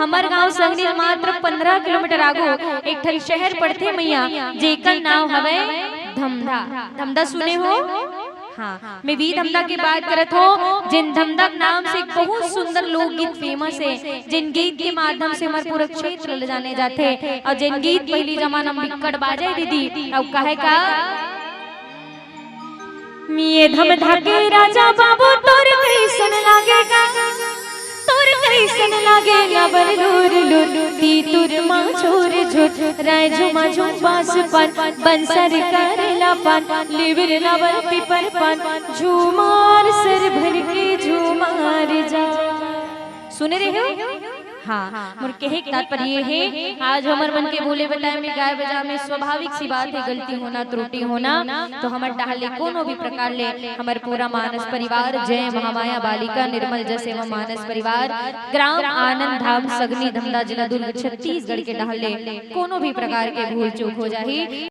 हमर गांव संगनी मात्र 15 किलोमीटर आगू एक ठन शहर पड़थे मैया जेकर नाम हवे धमधा। धमधा सुने हो? हाँ, मैं भी धमधा की बात करत हो। जिन धमधा नाम से एक बहुत सुंदर लोकगीत फेमस है, जिन गीत के माध्यम से हमारे पूरा क्षेत्र ले जाने जाते और जिन गीत पहली जमाना में बिकट बाजे दीदी अब कहे का ये धमधा के राजा बाबू तोर कैसन लागेगा, तोर कैसन लागे नबर लूर लूर ती तुर माछोर झूठ राय झुमा झुम बास पान बंसर करेला पान लिवर नबर पिपर पान झुमार सर भर के झुमार जा। सुने रहे हो? हाँ, मोर कहे तात्पर्य है आज हमर मन के बोले बताए में गाय बजा में स्वाभाविक सी बात है, गलती होना त्रुटि होना तो हमर डाले कोनो भी प्रकार ले हमर पूरा मानस परिवार जय महामाया बालिका निर्मल जस एवं मानस परिवार ग्राम आनंद धाम सगनी धमधा जिला दुर्ग छत्तीसगढ़ के डाले कोनो भी प्रकार के भूल चूक हो जाही।